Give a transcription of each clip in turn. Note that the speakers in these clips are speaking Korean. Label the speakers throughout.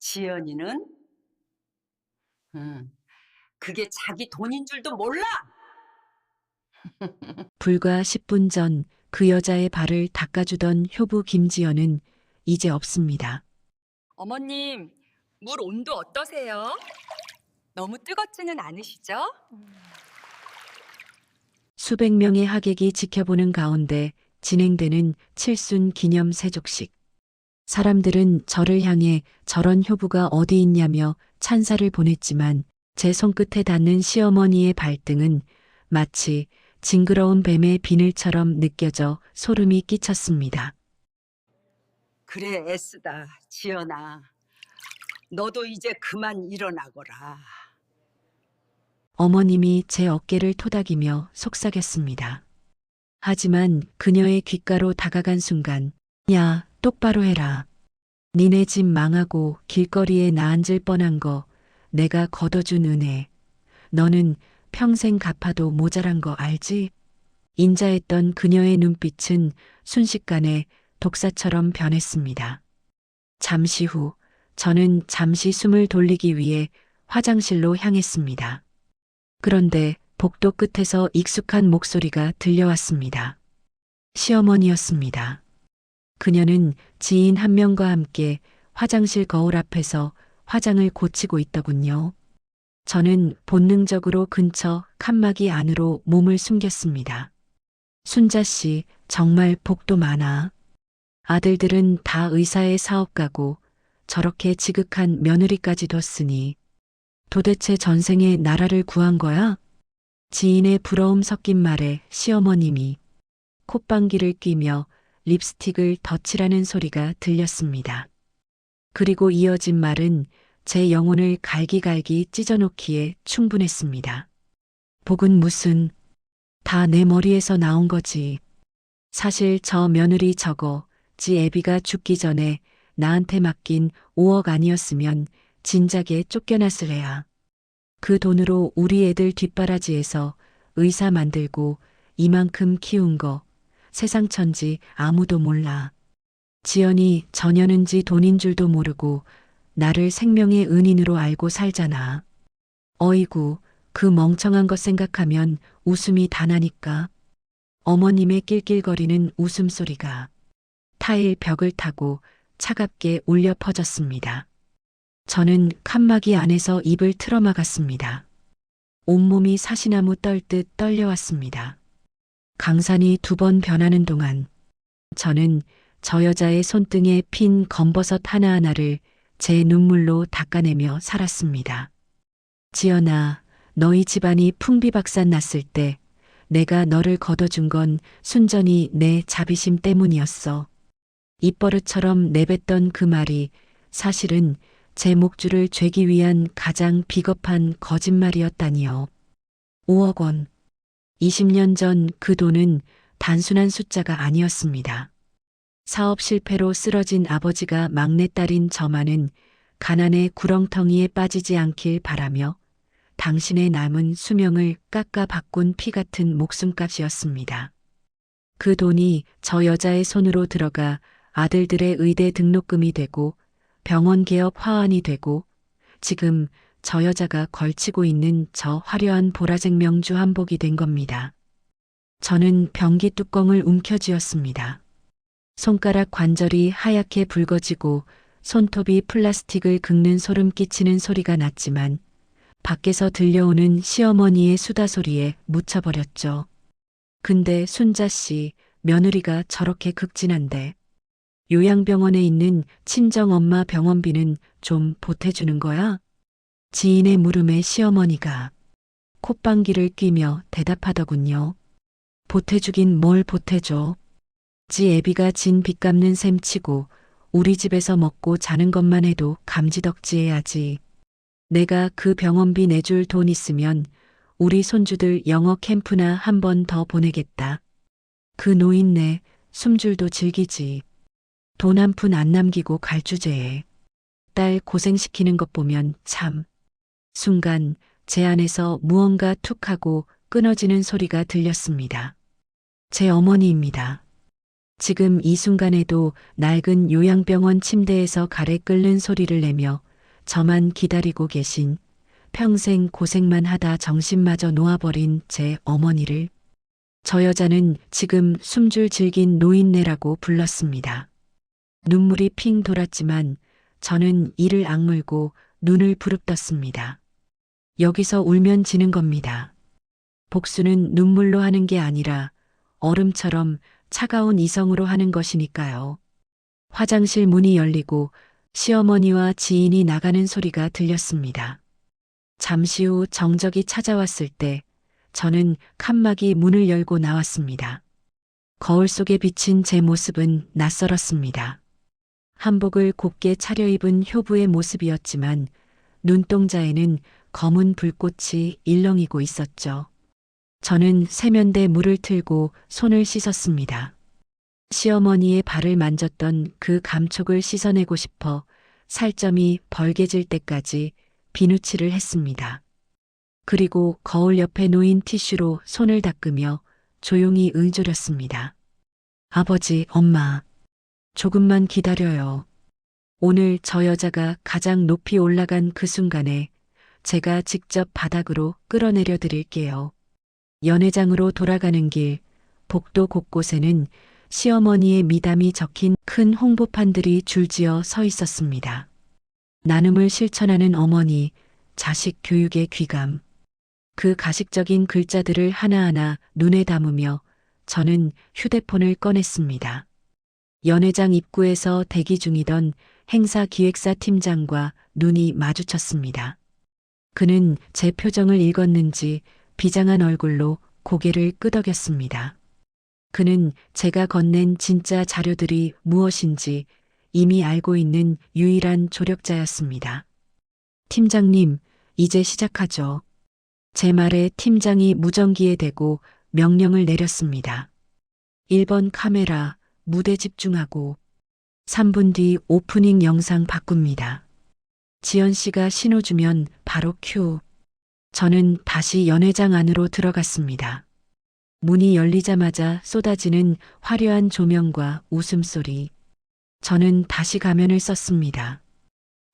Speaker 1: 지연이는? 응, 그게 자기 돈인 줄도 몰라!
Speaker 2: 불과 10분 전 그 여자의 발을 닦아주던 효부 김지연은 이제 없습니다.
Speaker 3: 어머님, 물 온도 어떠세요? 너무 뜨겁지는 않으시죠?
Speaker 2: 수백 명의 하객이 지켜보는 가운데 진행되는 칠순 기념 세족식. 사람들은 저를 향해 저런 효부가 어디 있냐며 찬사를 보냈지만 제 손끝에 닿는 시어머니의 발등은 마치 징그러운 뱀의 비늘처럼 느껴져 소름이 끼쳤습니다.
Speaker 1: 그래, 애쓰다, 지연아. 너도 이제 그만 일어나거라.
Speaker 2: 어머님이 제 어깨를 토닥이며 속삭였습니다. 하지만 그녀의 귓가로 다가간 순간, 야, 똑바로 해라. 니네 집 망하고 길거리에 나 앉을 뻔한 거 내가 걷어준 은혜. 너는 평생 갚아도 모자란 거 알지? 인자했던 그녀의 눈빛은 순식간에 독사처럼 변했습니다. 잠시 후 저는 잠시 숨을 돌리기 위해 화장실로 향했습니다. 그런데 복도 끝에서 익숙한 목소리가 들려왔습니다. 시어머니였습니다. 그녀는 지인 한 명과 함께 화장실 거울 앞에서 화장을 고치고 있더군요. 저는 본능적으로 근처 칸막이 안으로 몸을 숨겼습니다. 순자 씨, 정말 복도 많아. 아들들은 다 의사의 사업가고 저렇게 지극한 며느리까지 뒀으니 도대체 전생에 나라를 구한 거야? 지인의 부러움 섞인 말에 시어머님이 콧방귀를 뀌며 립스틱을 덧칠하는 소리가 들렸습니다. 그리고 이어진 말은 제 영혼을 갈기갈기 찢어놓기에 충분했습니다. 복은 무슨, 다 내 머리에서 나온 거지. 사실 저 며느리 저거, 지 애비가 죽기 전에 나한테 맡긴 5억 아니었으면 진작에 쫓겨났을 애야. 그 돈으로 우리 애들 뒷바라지에서 의사 만들고 이만큼 키운 거 세상 천지 아무도 몰라. 지연이 전혀는지 돈인 줄도 모르고 나를 생명의 은인으로 알고 살잖아. 어이구, 그 멍청한 것 생각하면 웃음이 다 나니까. 어머님의 낄낄거리는 웃음소리가 타일 벽을 타고 차갑게 울려 퍼졌습니다. 저는 칸막이 안에서 입을 틀어막았습니다. 온몸이 사시나무 떨듯 떨려왔습니다. 강산이 2번 변하는 동안 저는 저 여자의 손등에 핀 검버섯 하나하나를 제 눈물로 닦아내며 살았습니다. 지연아, 너희 집안이 풍비박산 났을 때 내가 너를 걷어준 건 순전히 내 자비심 때문이었어. 입버릇처럼 내뱉던 그 말이 사실은 제 목줄을 죄기 위한 가장 비겁한 거짓말이었다니요. 5억 원. 20년 전 그 돈은 단순한 숫자가 아니었습니다. 사업 실패로 쓰러진 아버지가 막내딸인 저만은 가난의 구렁텅이에 빠지지 않길 바라며 당신의 남은 수명을 깎아 바꾼 피 같은 목숨값이었습니다. 그 돈이 저 여자의 손으로 들어가 아들들의 의대 등록금이 되고 병원 개업 화환이 되고 지금 저 여자가 걸치고 있는 저 화려한 보라색 명주 한복이 된 겁니다. 저는 변기 뚜껑을 움켜쥐었습니다. 손가락 관절이 하얗게 붉어지고 손톱이 플라스틱을 긁는 소름 끼치는 소리가 났지만 밖에서 들려오는 시어머니의 수다 소리에 묻혀버렸죠. 근데 순자 씨, 며느리가 저렇게 극진한데 요양병원에 있는 친정엄마 병원비는 좀 보태주는 거야? 지인의 물음에 시어머니가 콧방귀를 뀌며 대답하더군요. 보태주긴 뭘 보태줘. 지 애비가 진 빚 갚는 셈 치고 우리 집에서 먹고 자는 것만 해도 감지덕지해야지. 내가 그 병원비 내줄 돈 있으면 우리 손주들 영어 캠프나 한 번 더 보내겠다. 그 노인네 숨줄도 즐기지. 돈 한 푼 안 남기고 갈 주제에. 딸 고생시키는 것 보면 참. 순간 제 안에서 무언가 툭 하고 끊어지는 소리가 들렸습니다. 제 어머니입니다. 지금 이 순간에도 낡은 요양병원 침대에서 가래 끓는 소리를 내며 저만 기다리고 계신, 평생 고생만 하다 정신마저 놓아버린 제 어머니를 저 여자는 지금 숨줄 질긴 노인네라고 불렀습니다. 눈물이 핑 돌았지만 저는 이를 악물고 눈을 부릅떴습니다. 여기서 울면 지는 겁니다. 복수는 눈물로 하는 게 아니라 얼음처럼 차가운 이성으로 하는 것이니까요. 화장실 문이 열리고 시어머니와 지인이 나가는 소리가 들렸습니다. 잠시 후 정적이 찾아왔을 때 저는 칸막이 문을 열고 나왔습니다. 거울 속에 비친 제 모습은 낯설었습니다. 한복을 곱게 차려입은 효부의 모습이었지만 눈동자에는 검은 불꽃이 일렁이고 있었죠. 저는 세면대 물을 틀고 손을 씻었습니다. 시어머니의 발을 만졌던 그 감촉을 씻어내고 싶어 살점이 벌개질 때까지 비누칠을 했습니다. 그리고 거울 옆에 놓인 티슈로 손을 닦으며 조용히 응조렸습니다. 아버지, 엄마, 조금만 기다려요. 오늘 저 여자가 가장 높이 올라간 그 순간에 제가 직접 바닥으로 끌어내려 드릴게요. 연회장으로 돌아가는 길, 복도 곳곳에는 시어머니의 미담이 적힌 큰 홍보판들이 줄지어 서 있었습니다. 나눔을 실천하는 어머니, 자식 교육의 귀감. 그 가식적인 글자들을 하나하나 눈에 담으며 저는 휴대폰을 꺼냈습니다. 연회장 입구에서 대기 중이던 행사기획사 팀장과 눈이 마주쳤습니다. 그는 제 표정을 읽었는지 비장한 얼굴로 고개를 끄덕였습니다. 그는 제가 건넨 진짜 자료들이 무엇인지 이미 알고 있는 유일한 조력자였습니다. 팀장님, 이제 시작하죠. 제 말에 팀장이 무전기에 대고 명령을 내렸습니다. 1번 카메라, 무대 집중하고 3분 뒤 오프닝 영상 바꿉니다. 지연 씨가 신호 주면 바로 큐. 저는 다시 연회장 안으로 들어갔습니다. 문이 열리자마자 쏟아지는 화려한 조명과 웃음소리. 저는 다시 가면을 썼습니다.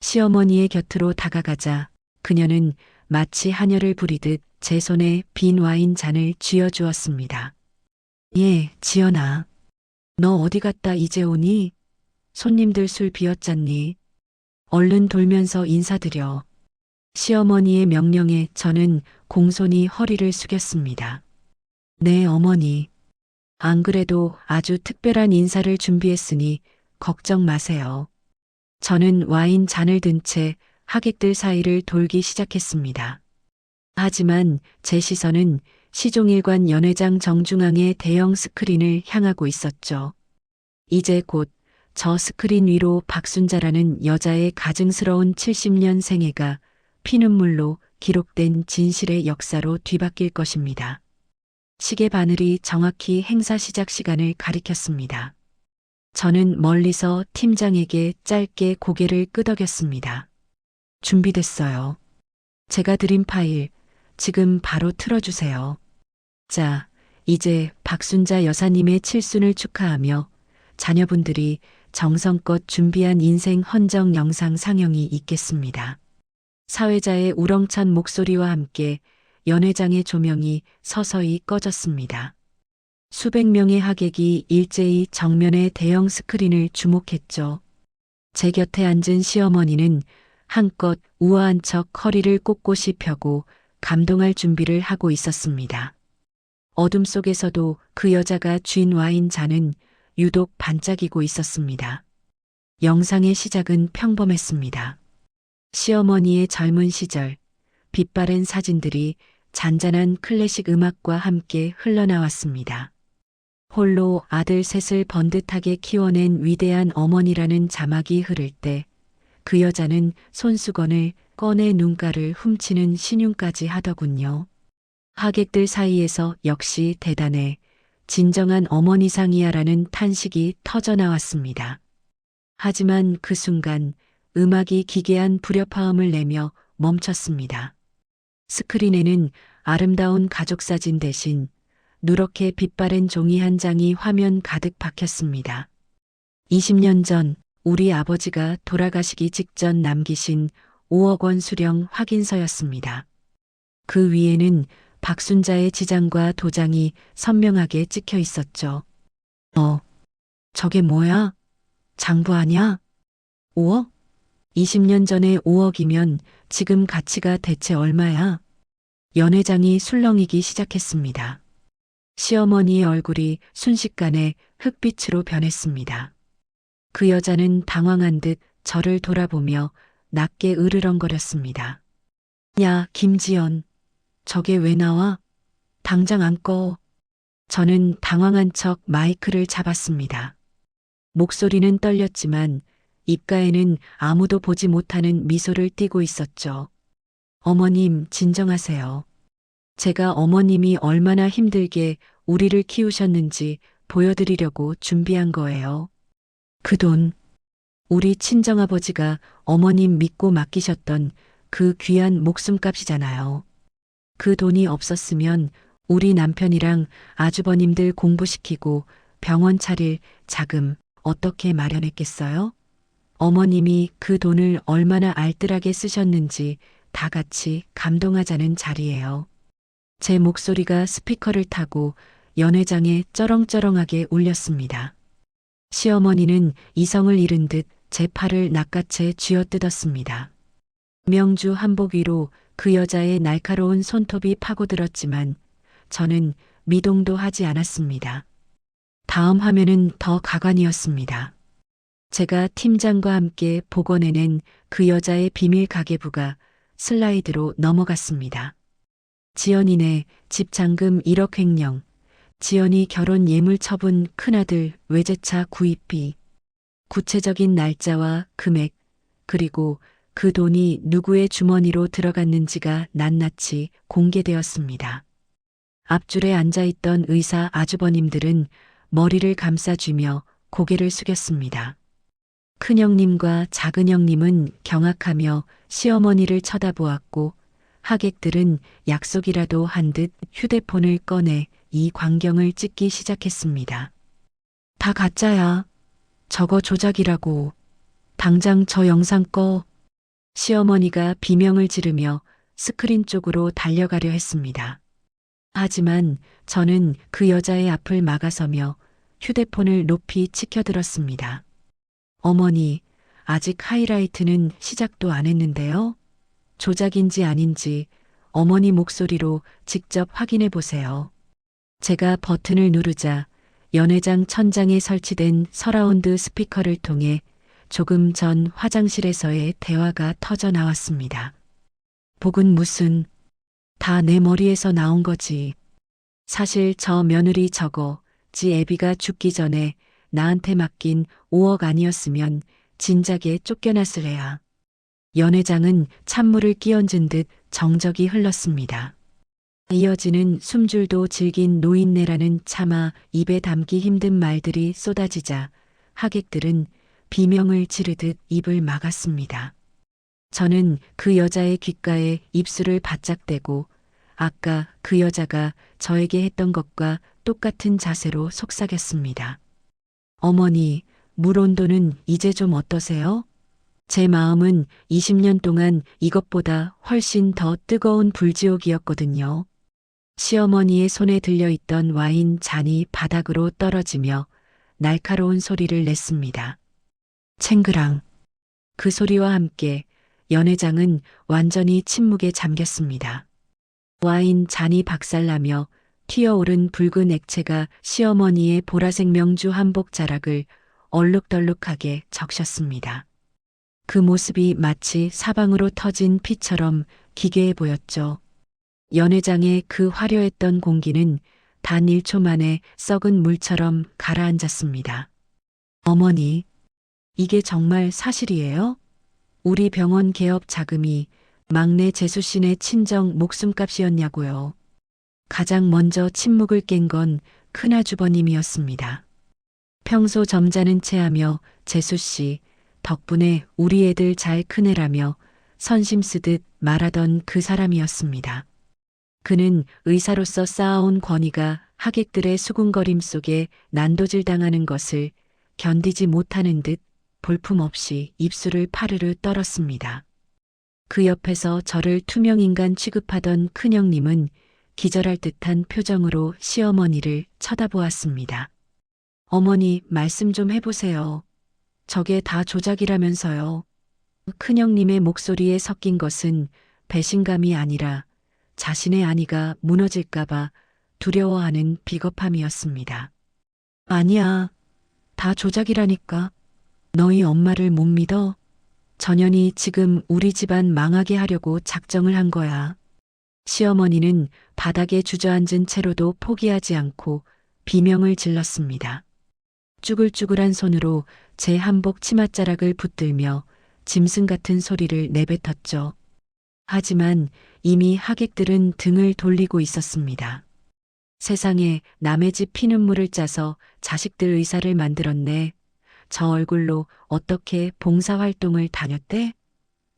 Speaker 2: 시어머니의 곁으로 다가가자 그녀는 마치 하녀를 부리듯 제 손에 빈 와인 잔을 쥐어주었습니다. 예, 지연아. 너 어디 갔다 이제 오니? 손님들 술 비웠잖니? 얼른 돌면서 인사드려. 시어머니의 명령에 저는 공손히 허리를 숙였습니다. 네, 어머니. 안 그래도 아주 특별한 인사를 준비했으니 걱정 마세요. 저는 와인 잔을 든 채 하객들 사이를 돌기 시작했습니다. 하지만 제 시선은 시종일관 연회장 정중앙의 대형 스크린을 향하고 있었죠. 이제 곧 저 스크린 위로 박순자라는 여자의 가증스러운 70년 생애가 피눈물로 기록된 진실의 역사로 뒤바뀔 것입니다. 시계 바늘이 정확히 행사 시작 시간을 가리켰습니다. 저는 멀리서 팀장에게 짧게 고개를 끄덕였습니다. 준비됐어요. 제가 드린 파일 지금 바로 틀어주세요. 자, 이제 박순자 여사님의 칠순을 축하하며 자녀분들이 정성껏 준비한 인생 헌정 영상 상영이 있겠습니다. 사회자의 우렁찬 목소리와 함께 연회장의 조명이 서서히 꺼졌습니다. 수백 명의 하객이 일제히 정면의 대형 스크린을 주목했죠. 제 곁에 앉은 시어머니는 한껏 우아한 척 허리를 꼿꼿이 펴고 감동할 준비를 하고 있었습니다. 어둠 속에서도 그 여자가 쥔 와인 잔은 유독 반짝이고 있었습니다. 영상의 시작은 평범했습니다. 시어머니의 젊은 시절, 빛바랜 사진들이 잔잔한 클래식 음악과 함께 흘러나왔습니다. 홀로 아들 셋을 번듯하게 키워낸 위대한 어머니라는 자막이 흐를 때 그 여자는 손수건을 꺼내 눈가를 훔치는 신용까지 하더군요. 하객들 사이에서 역시 대단해, 진정한 어머니상이야라는 탄식이 터져나왔습니다. 하지만 그 순간 음악이 기괴한 불협화음을 내며 멈췄습니다. 스크린에는 아름다운 가족사진 대신 누렇게 빛바랜 종이 한 장이 화면 가득 박혔습니다. 20년 전 우리 아버지가 돌아가시기 직전 남기신 5억 원 수령 확인서였습니다. 그 위에는 박순자의 지장과 도장이 선명하게 찍혀 있었죠. 저게 뭐야? 장부 아냐? 5억? 20년 전에 5억이면 지금 가치가 대체 얼마야? 연회장이 술렁이기 시작했습니다. 시어머니의 얼굴이 순식간에 흑빛으로 변했습니다. 그 여자는 당황한 듯 저를 돌아보며 낮게 으르렁거렸습니다. 야, 김지연. 저게 왜 나와? 당장 안 꺼. 저는 당황한 척 마이크를 잡았습니다. 목소리는 떨렸지만 입가에는 아무도 보지 못하는 미소를 띠고 있었죠. 어머님, 진정하세요. 제가 어머님이 얼마나 힘들게 우리를 키우셨는지 보여드리려고 준비한 거예요. 그 돈, 우리 친정아버지가 어머님 믿고 맡기셨던 그 귀한 목숨값이잖아요. 그 돈이 없었으면 우리 남편이랑 아주버님들 공부시키고 병원 차릴 자금 어떻게 마련했겠어요? 어머님이 그 돈을 얼마나 알뜰하게 쓰셨는지 다 같이 감동하자는 자리예요. 제 목소리가 스피커를 타고 연회장에 쩌렁쩌렁하게 울렸습니다. 시어머니는 이성을 잃은 듯 제 팔을 낚아채 쥐어뜯었습니다. 명주 한복 위로 그 여자의 날카로운 손톱이 파고들었지만 저는 미동도 하지 않았습니다. 다음 화면은 더 가관이었습니다. 제가 팀장과 함께 복원해낸 그 여자의 비밀 가계부가 슬라이드로 넘어갔습니다. 지연이네 집 잔금 1억 횡령, 지연이 결혼 예물 처분 큰아들 외제차 구입비, 구체적인 날짜와 금액, 그리고 그 돈이 누구의 주머니로 들어갔는지가 낱낱이 공개되었습니다. 앞줄에 앉아있던 의사 아주버님들은 머리를 감싸쥐며 고개를 숙였습니다. 큰형님과 작은형님은 경악하며 시어머니를 쳐다보았고 하객들은 약속이라도 한 듯 휴대폰을 꺼내 이 광경을 찍기 시작했습니다. 다 가짜야. 저거 조작이라고. 당장 저 영상 꺼. 시어머니가 비명을 지르며 스크린 쪽으로 달려가려 했습니다. 하지만 저는 그 여자의 앞을 막아서며 휴대폰을 높이 치켜들었습니다. 어머니, 아직 하이라이트는 시작도 안 했는데요. 조작인지 아닌지 어머니 목소리로 직접 확인해 보세요. 제가 버튼을 누르자 연회장 천장에 설치된 서라운드 스피커를 통해 조금 전 화장실에서의 대화가 터져 나왔습니다. 복은 무슨, 다 내 머리에서 나온 거지. 사실 저 며느리 저거, 지 애비가 죽기 전에 나한테 맡긴 5억 아니었으면 진작에 쫓겨났을 애야. 연회장은 찬물을 끼얹은 듯 정적이 흘렀습니다. 이어지는 숨줄도 질긴 노인네라는 차마 입에 담기 힘든 말들이 쏟아지자 하객들은 비명을 지르듯 입을 막았습니다. 저는 그 여자의 귓가에 입술을 바짝 대고 아까 그 여자가 저에게 했던 것과 똑같은 자세로 속삭였습니다. 어머니, 물 온도는 이제 좀 어떠세요? 제 마음은 20년 동안 이것보다 훨씬 더 뜨거운 불지옥이었거든요. 시어머니의 손에 들려있던 와인 잔이 바닥으로 떨어지며 날카로운 소리를 냈습니다. 챙그랑. 그 소리와 함께 연회장은 완전히 침묵에 잠겼습니다. 와인 잔이 박살나며 튀어오른 붉은 액체가 시어머니의 보라색 명주 한복 자락을 얼룩덜룩하게 적셨습니다. 그 모습이 마치 사방으로 터진 피처럼 기괴해 보였죠. 연회장의 그 화려했던 공기는 단 1초 만에 썩은 물처럼 가라앉았습니다. 어머니, 이게 정말 사실이에요? 우리 병원 개업 자금이 막내 재수 씨네 친정 목숨값이었냐고요. 가장 먼저 침묵을 깬 건 큰아주버님이었습니다. 평소 점잖은 체하며 재수 씨 덕분에 우리 애들 잘 크네라며 선심 쓰듯 말하던 그 사람이었습니다. 그는 의사로서 쌓아온 권위가 하객들의 수군거림 속에 난도질 당하는 것을 견디지 못하는 듯 볼품없이 입술을 파르르 떨었습니다. 그 옆에서 저를 투명인간 취급하던 큰형님은 기절할 듯한 표정으로 시어머니를 쳐다보았습니다. 어머니, 말씀 좀 해보세요. 저게 다 조작이라면서요. 큰형님의 목소리에 섞인 것은 배신감이 아니라 자신의 안위가 무너질까봐 두려워하는 비겁함이었습니다. 아니야, 다 조작이라니까. 너희 엄마를 못 믿어? 전현이 지금 우리 집안 망하게 하려고 작정을 한 거야. 시어머니는 바닥에 주저앉은 채로도 포기하지 않고 비명을 질렀습니다. 쭈글쭈글한 손으로 제 한복 치맛자락을 붙들며 짐승 같은 소리를 내뱉었죠. 하지만 이미 하객들은 등을 돌리고 있었습니다. 세상에, 남의 집 피눈물을 짜서 자식들 의사를 만들었네. 저 얼굴로 어떻게 봉사활동을 다녔대?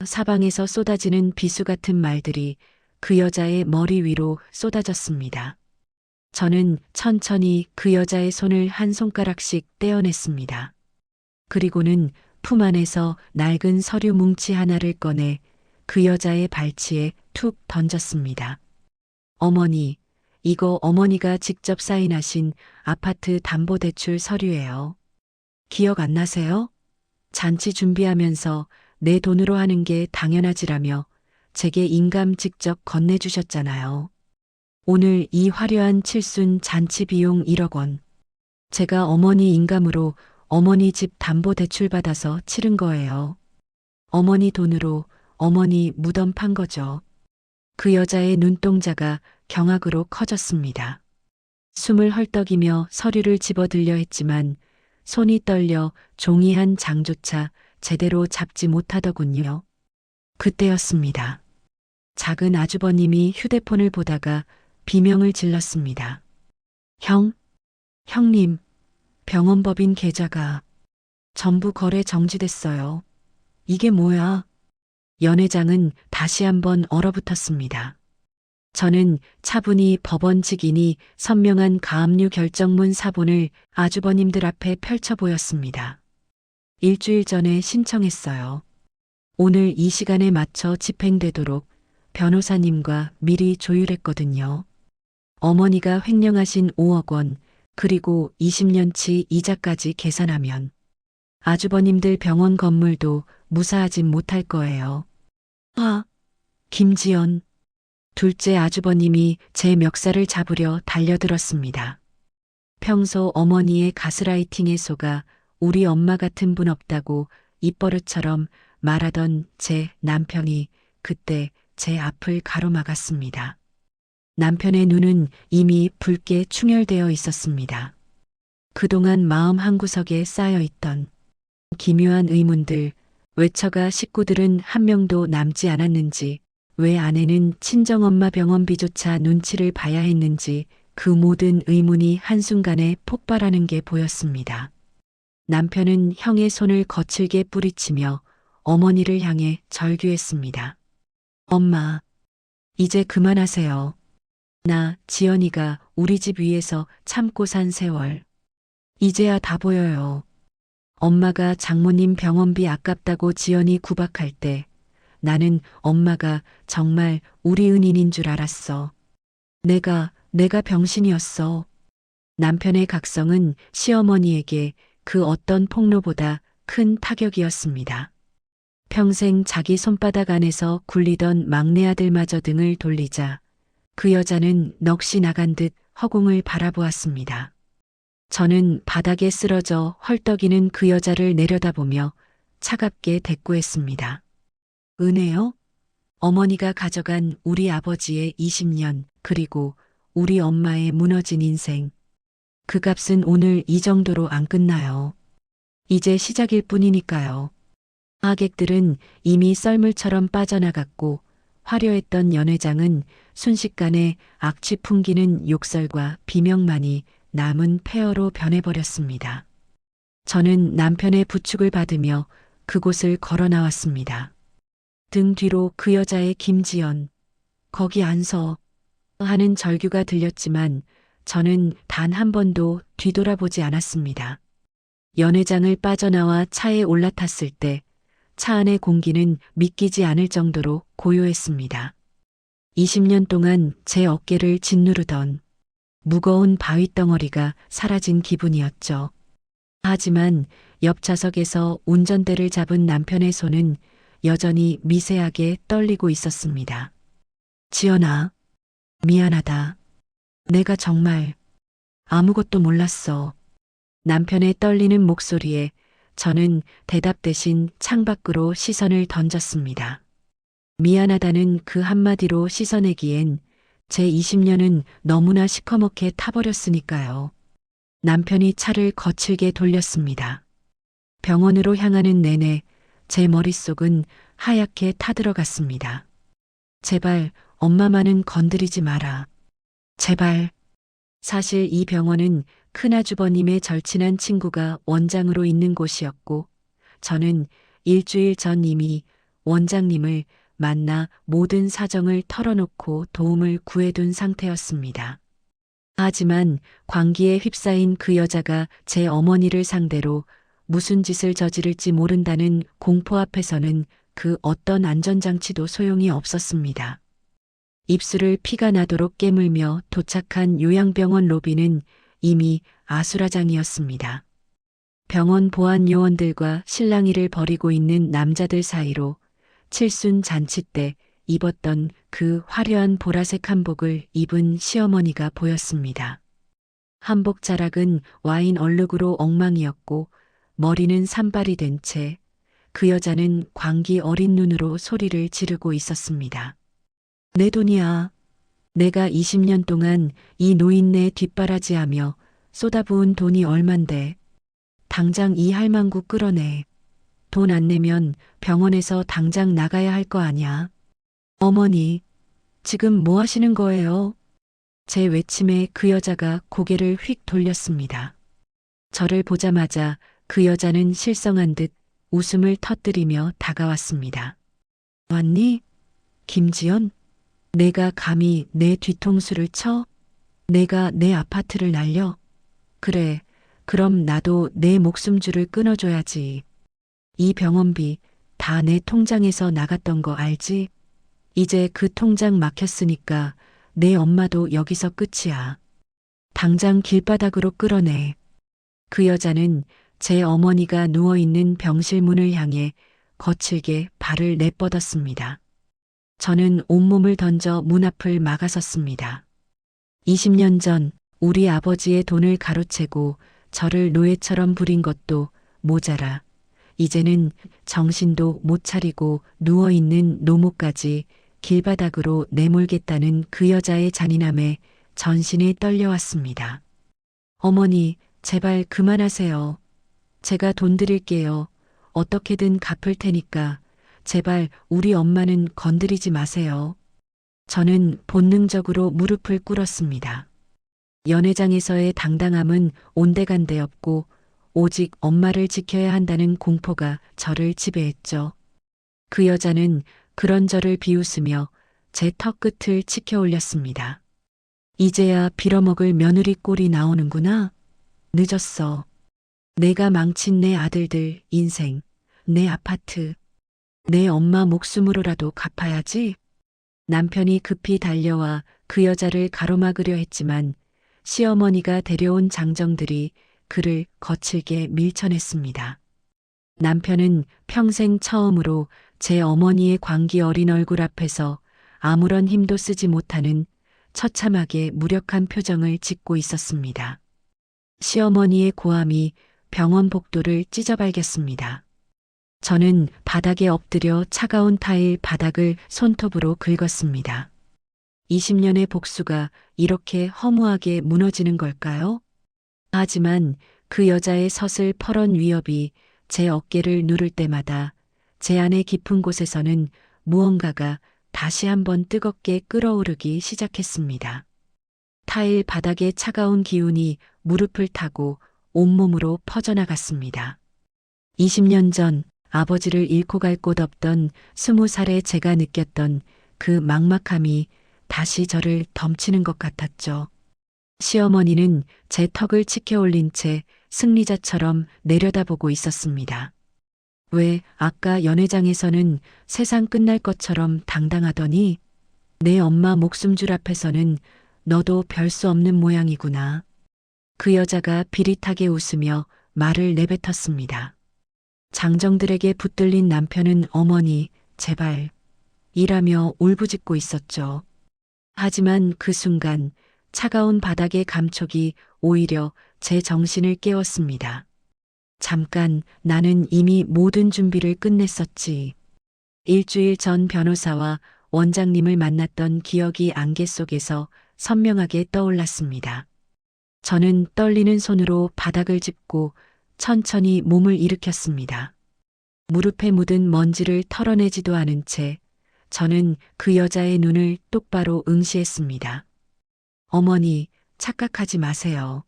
Speaker 2: 사방에서 쏟아지는 비수 같은 말들이 그 여자의 머리 위로 쏟아졌습니다. 저는 천천히 그 여자의 손을 한 손가락씩 떼어냈습니다. 그리고는 품 안에서 낡은 서류 뭉치 하나를 꺼내 그 여자의 발치에 툭 던졌습니다. 어머니, 이거 어머니가 직접 사인하신 아파트 담보대출 서류예요. 기억 안 나세요? 잔치 준비하면서 내 돈으로 하는 게 당연하지라며 제게 인감 직접 건네주셨잖아요. 오늘 이 화려한 칠순 잔치 비용 1억 원. 제가 어머니 인감으로 어머니 집 담보대출 받아서 치른 거예요. 어머니 돈으로 어머니 무덤 판 거죠. 그 여자의 눈동자가 경악으로 커졌습니다. 숨을 헐떡이며 서류를 집어들려 했지만 손이 떨려 종이 한 장조차 제대로 잡지 못하더군요. 그때였습니다. 작은 아주버님이 휴대폰을 보다가 비명을 질렀습니다. 형님, 병원법인 계좌가 전부 거래 정지됐어요. 이게 뭐야? 연회장은 다시 한번 얼어붙었습니다. 저는 차분히 법원 직인이 선명한 가압류 결정문 사본을 아주버님들 앞에 펼쳐 보였습니다. 일주일 전에 신청했어요. 오늘 이 시간에 맞춰 집행되도록 변호사님과 미리 조율했거든요. 어머니가 횡령하신 5억 원, 그리고 20년치 이자까지 계산하면 아주버님들 병원 건물도 무사하진 못할 거예요. 김지연. 둘째 아주버님이 제 멱살을 잡으려 달려들었습니다. 평소 어머니의 가스라이팅에 속아 우리 엄마 같은 분 없다고 입버릇처럼 말하던 제 남편이 그때 제 앞을 가로막았습니다. 남편의 눈은 이미 붉게 충혈되어 있었습니다. 그동안 마음 한구석에 쌓여있던 기묘한 의문들, 왜 처가 식구들은 한 명도 남지 않았는지, 왜 아내는 친정엄마 병원비조차 눈치를 봐야 했는지 그 모든 의문이 한순간에 폭발하는 게 보였습니다. 남편은 형의 손을 거칠게 뿌리치며 어머니를 향해 절규했습니다. 엄마, 이제 그만하세요. 나, 지연이가 우리 집 위에서 참고 산 세월. 이제야 다 보여요. 엄마가 장모님 병원비 아깝다고 지연이 구박할 때 나는 엄마가 정말 우리 은인인 줄 알았어. 내가 병신이었어. 남편의 각성은 시어머니에게 그 어떤 폭로보다 큰 타격이었습니다. 평생 자기 손바닥 안에서 굴리던 막내 아들마저 등을 돌리자 그 여자는 넋이 나간 듯 허공을 바라보았습니다. 저는 바닥에 쓰러져 헐떡이는 그 여자를 내려다보며 차갑게 대꾸했습니다. 은혜요? 어머니가 가져간 우리 아버지의 20년, 그리고 우리 엄마의 무너진 인생. 그 값은 오늘 이 정도로 안 끝나요. 이제 시작일 뿐이니까요. 하객들은 이미 썰물처럼 빠져나갔고 화려했던 연회장은 순식간에 악취 풍기는 욕설과 비명만이 남은 폐허로 변해버렸습니다. 저는 남편의 부축을 받으며 그곳을 걸어 나왔습니다. 등 뒤로 그 여자의 김지연, 거기 안 서 하는 절규가 들렸지만 저는 단 한 번도 뒤돌아보지 않았습니다. 연회장을 빠져나와 차에 올라탔을 때 차 안의 공기는 믿기지 않을 정도로 고요했습니다. 20년 동안 제 어깨를 짓누르던 무거운 바위 덩어리가 사라진 기분이었죠. 하지만 옆 좌석에서 운전대를 잡은 남편의 손은 여전히 미세하게 떨리고 있었습니다. 지연아, 미안하다. 내가 정말 아무것도 몰랐어. 남편의 떨리는 목소리에 저는 대답 대신 창밖으로 시선을 던졌습니다. 미안하다는 그 한마디로 씻어내기엔 제 20년은 너무나 시커멓게 타버렸으니까요. 남편이 차를 거칠게 돌렸습니다. 병원으로 향하는 내내 제 머릿속은 하얗게 타들어갔습니다. 제발 엄마만은 건드리지 마라. 제발. 사실 이 병원은 큰아주버님의 절친한 친구가 원장으로 있는 곳이었고 저는 일주일 전 이미 원장님을 만나 모든 사정을 털어놓고 도움을 구해둔 상태였습니다. 하지만 광기에 휩싸인 그 여자가 제 어머니를 상대로 무슨 짓을 저지를지 모른다는 공포 앞에서는 그 어떤 안전장치도 소용이 없었습니다. 입술을 피가 나도록 깨물며 도착한 요양병원 로비는 이미 아수라장이었습니다. 병원 보안 요원들과 실랑이를 벌이고 있는 남자들 사이로 칠순 잔치 때 입었던 그 화려한 보라색 한복을 입은 시어머니가 보였습니다. 한복 자락은 와인 얼룩으로 엉망이었고 머리는 산발이 된 채 그 여자는 광기 어린 눈으로 소리를 지르고 있었습니다. 내 돈이야. 내가 20년 동안 이 노인네 뒷바라지하며 쏟아부은 돈이 얼만데. 당장 이 할망구 끌어내. 돈 안 내면 병원에서 당장 나가야 할 거 아냐. 어머니, 지금 뭐 하시는 거예요? 제 외침에 그 여자가 고개를 휙 돌렸습니다. 저를 보자마자 그 여자는 실성한 듯 웃음을 터뜨리며 다가왔습니다. 왔니? 김지연? 내가 감히 내 뒤통수를 쳐? 내가 내 아파트를 날려? 그래, 그럼 나도 내 목숨줄을 끊어줘야지. 이 병원비 다 내 통장에서 나갔던 거 알지? 이제 그 통장 막혔으니까 내 엄마도 여기서 끝이야. 당장 길바닥으로 끌어내. 그 여자는 제 어머니가 누워있는 병실 문을 향해 거칠게 발을 내뻗었습니다. 저는 온몸을 던져 문 앞을 막아섰습니다. 20년 전 우리 아버지의 돈을 가로채고 저를 노예처럼 부린 것도 모자라 이제는 정신도 못 차리고 누워있는 노모까지 길바닥으로 내몰겠다는 그 여자의 잔인함에 전신이 떨려왔습니다. 어머니, 제발 그만하세요. 제가 돈 드릴게요. 어떻게든 갚을 테니까 제발 우리 엄마는 건드리지 마세요. 저는 본능적으로 무릎을 꿇었습니다. 연회장에서의 당당함은 온데간데 없고 오직 엄마를 지켜야 한다는 공포가 저를 지배했죠. 그 여자는 그런 저를 비웃으며 제 턱 끝을 치켜 올렸습니다. 이제야 빌어먹을 며느리 꼴이 나오는구나. 늦었어. 내가 망친 내 아들들 인생, 내 아파트, 내 엄마 목숨으로라도 갚아야지. 남편이 급히 달려와 그 여자를 가로막으려 했지만 시어머니가 데려온 장정들이 그를 거칠게 밀쳐냈습니다. 남편은 평생 처음으로 제 어머니의 광기 어린 얼굴 앞에서 아무런 힘도 쓰지 못하는 처참하게 무력한 표정을 짓고 있었습니다. 시어머니의 고함이 병원 복도를 찢어발겼습니다. 저는 바닥에 엎드려 차가운 타일 바닥을 손톱으로 긁었습니다. 20년의 복수가 이렇게 허무하게 무너지는 걸까요? 하지만 그 여자의 서슬퍼런 위협이 제 어깨를 누를 때마다 제 안의 깊은 곳에서는 무언가가 다시 한번 뜨겁게 끓어오르기 시작했습니다. 타일 바닥의 차가운 기운이 무릎을 타고 온몸으로 퍼져나갔습니다. 20년 전 아버지를 잃고 갈 곳 없던 20살의 제가 느꼈던 그 막막함이 다시 저를 덮치는 것 같았죠. 시어머니는 제 턱을 치켜 올린 채 승리자처럼 내려다보고 있었습니다. 왜 아까 연회장에서는 세상 끝날 것처럼 당당하더니 내 엄마 목숨줄 앞에서는 너도 별 수 없는 모양이구나. 그 여자가 비릿하게 웃으며 말을 내뱉었습니다. 장정들에게 붙들린 남편은 어머니, 제발, 이라며 울부짖고 있었죠. 하지만 그 순간 차가운 바닥의 감촉이 오히려 제 정신을 깨웠습니다. 잠깐, 나는 이미 모든 준비를 끝냈었지. 일주일 전 변호사와 원장님을 만났던 기억이 안개 속에서 선명하게 떠올랐습니다. 저는 떨리는 손으로 바닥을 짚고 천천히 몸을 일으켰습니다. 무릎에 묻은 먼지를 털어내지도 않은 채 저는 그 여자의 눈을 똑바로 응시했습니다. 어머니, 착각하지 마세요.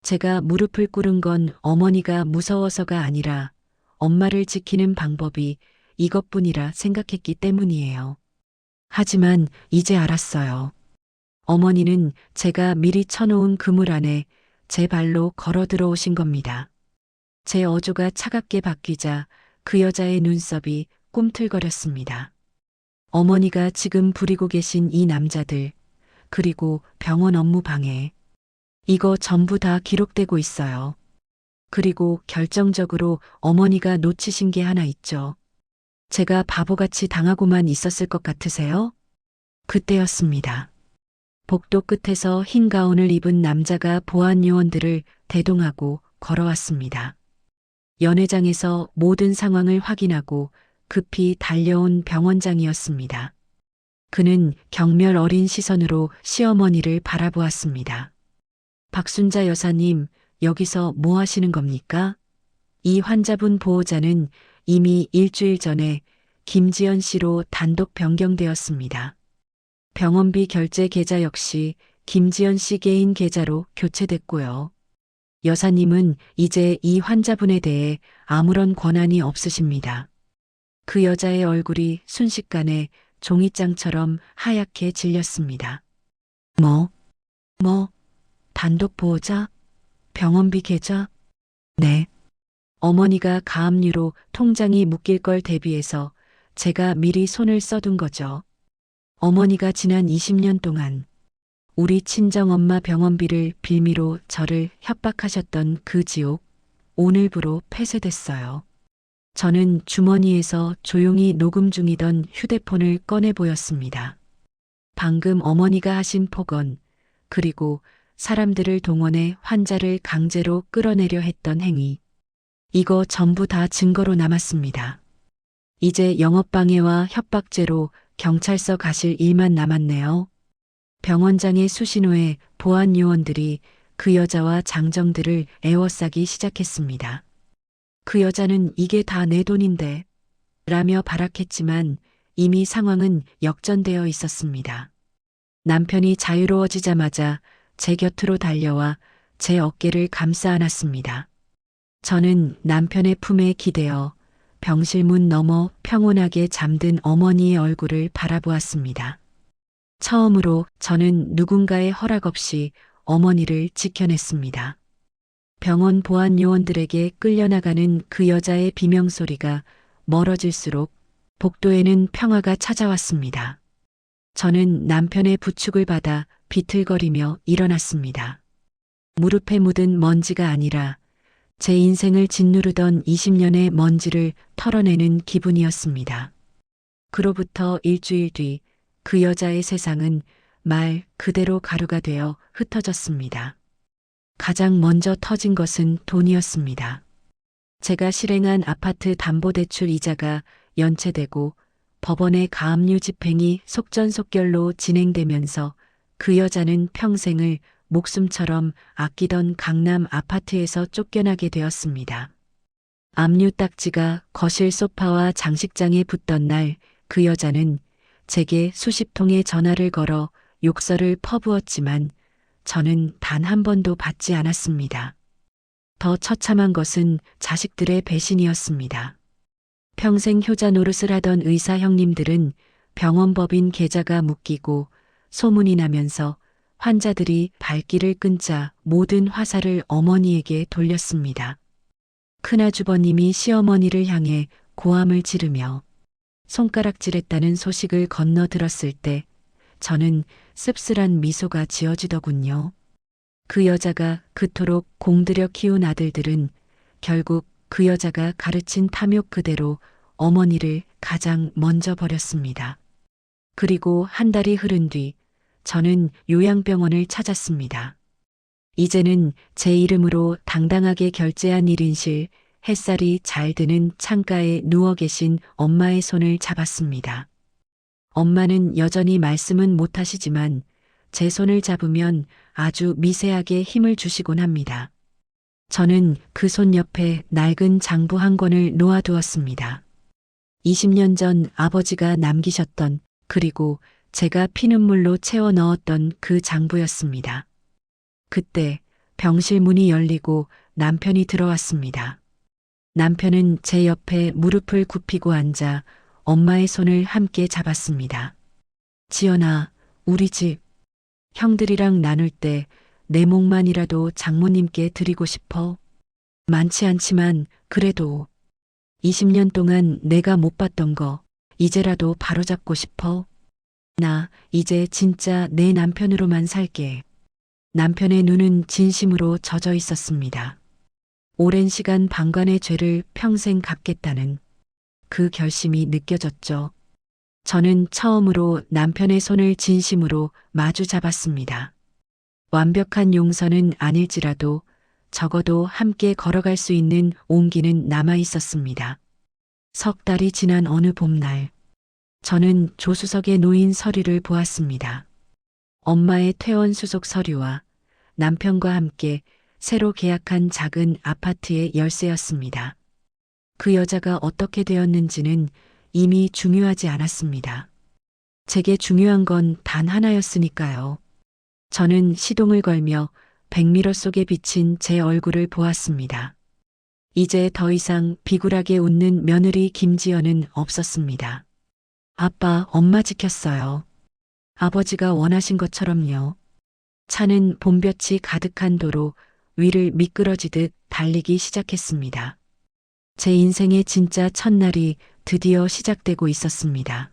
Speaker 2: 제가 무릎을 꿇은 건 어머니가 무서워서가 아니라 엄마를 지키는 방법이 이것뿐이라 생각했기 때문이에요. 하지만 이제 알았어요. 어머니는 제가 미리 쳐놓은 그물 안에 제 발로 걸어 들어오신 겁니다. 제 어조가 차갑게 바뀌자 그 여자의 눈썹이 꿈틀거렸습니다. 어머니가 지금 부리고 계신 이 남자들, 그리고 병원 업무 방해, 이거 전부 다 기록되고 있어요. 그리고 결정적으로 어머니가 놓치신 게 하나 있죠. 제가 바보같이 당하고만 있었을 것 같으세요? 그때였습니다. 복도 끝에서 흰 가운을 입은 남자가 보안 요원들을 대동하고 걸어왔습니다. 연회장에서 모든 상황을 확인하고 급히 달려온 병원장이었습니다. 그는 경멸 어린 시선으로 시어머니를 바라보았습니다. 박순자 여사님, 여기서 뭐 하시는 겁니까? 이 환자분 보호자는 이미 일주일 전에 김지연 씨로 단독 변경되었습니다. 병원비 결제 계좌 역시 김지연 씨 개인 계좌로 교체됐고요. 여사님은 이제 이 환자분에 대해 아무런 권한이 없으십니다. 그 여자의 얼굴이 순식간에 종이장처럼 하얗게 질렸습니다. 뭐, 단독 보호자? 병원비 계좌? 네. 어머니가 가압류로 통장이 묶일 걸 대비해서 제가 미리 손을 써둔 거죠. 어머니가 지난 20년 동안 우리 친정엄마 병원비를 빌미로 저를 협박하셨던 그 지옥, 오늘부로 폐쇄됐어요. 저는 주머니에서 조용히 녹음 중이던 휴대폰을 꺼내 보였습니다. 방금 어머니가 하신 폭언, 그리고 사람들을 동원해 환자를 강제로 끌어내려 했던 행위. 이거 전부 다 증거로 남았습니다. 이제 영업방해와 협박죄로 경찰서 가실 일만 남았네요. 병원장의 수신 후에 보안 요원들이 그 여자와 장정들을 애워싸기 시작했습니다. 그 여자는 이게 다 내 돈인데 라며 발악했지만 이미 상황은 역전되어 있었습니다. 남편이 자유로워지자마자 제 곁으로 달려와 제 어깨를 감싸 안았습니다. 저는 남편의 품에 기대어 병실문 너머 평온하게 잠든 어머니의 얼굴을 바라보았습니다. 처음으로 저는 누군가의 허락 없이 어머니를 지켜냈습니다. 병원 보안 요원들에게 끌려나가는 그 여자의 비명소리가 멀어질수록 복도에는 평화가 찾아왔습니다. 저는 남편의 부축을 받아 비틀거리며 일어났습니다. 무릎에 묻은 먼지가 아니라 제 인생을 짓누르던 20년의 먼지를 털어내는 기분이었습니다. 그로부터 일주일 뒤 그 여자의 세상은 말 그대로 가루가 되어 흩어졌습니다. 가장 먼저 터진 것은 돈이었습니다. 제가 실행한 아파트 담보대출 이자가 연체되고 법원의 가압류 집행이 속전속결로 진행되면서 그 여자는 평생을 목숨처럼 아끼던 강남 아파트에서 쫓겨나게 되었습니다. 압류 딱지가 거실 소파와 장식장에 붙던 날 그 여자는 제게 수십 통의 전화를 걸어 욕설을 퍼부었지만 저는 단 한 번도 받지 않았습니다. 더 처참한 것은 자식들의 배신이었습니다. 평생 효자 노릇을 하던 의사 형님들은 병원법인 계좌가 묶이고 소문이 나면서 환자들이 발길을 끊자 모든 화살을 어머니에게 돌렸습니다. 큰아주버님이 시어머니를 향해 고함을 지르며 손가락질했다는 소식을 건너 들었을 때 저는 씁쓸한 미소가 지어지더군요. 그 여자가 그토록 공들여 키운 아들들은 결국 그 여자가 가르친 탐욕 그대로 어머니를 가장 먼저 버렸습니다. 그리고 한 달이 흐른 뒤 저는 요양병원을 찾았습니다. 이제는 제 이름으로 당당하게 결제한 1인실 햇살이 잘 드는 창가에 누워 계신 엄마의 손을 잡았습니다. 엄마는 여전히 말씀은 못하시지만 제 손을 잡으면 아주 미세하게 힘을 주시곤 합니다. 저는 그 손 옆에 낡은 장부 한 권을 놓아두었습니다. 20년 전 아버지가 남기셨던 그리고 제가 피눈물로 채워 넣었던 그 장부였습니다. 그때 병실 문이 열리고 남편이 들어왔습니다. 남편은 제 옆에 무릎을 굽히고 앉아 엄마의 손을 함께 잡았습니다. 지연아, 우리 집 형들이랑 나눌 때 내 몫만이라도 장모님께 드리고 싶어. 많지 않지만 그래도 20년 동안 내가 못 봤던 거 이제라도 바로잡고 싶어. 나 이제 진짜 내 남편으로만 살게. 남편의 눈은 진심으로 젖어 있었습니다. 오랜 시간 방관의 죄를 평생 갚겠다는 그 결심이 느껴졌죠. 저는 처음으로 남편의 손을 진심으로 마주 잡았습니다. 완벽한 용서는 아닐지라도 적어도 함께 걸어갈 수 있는 온기는 남아 있었습니다. 석 달이 지난 어느 봄날, 저는 조수석에 놓인 서류를 보았습니다. 엄마의 퇴원 수속 서류와 남편과 함께 새로 계약한 작은 아파트의 열쇠였습니다. 그 여자가 어떻게 되었는지는 이미 중요하지 않았습니다. 제게 중요한 건 단 하나였으니까요. 저는 시동을 걸며 백미러 속에 비친 제 얼굴을 보았습니다. 이제 더 이상 비굴하게 웃는 며느리 김지연은 없었습니다. 아빠, 엄마 지켰어요. 아버지가 원하신 것처럼요. 차는 봄볕이 가득한 도로 위를 미끄러지듯 달리기 시작했습니다. 제 인생의 진짜 첫날이 드디어 시작되고 있었습니다.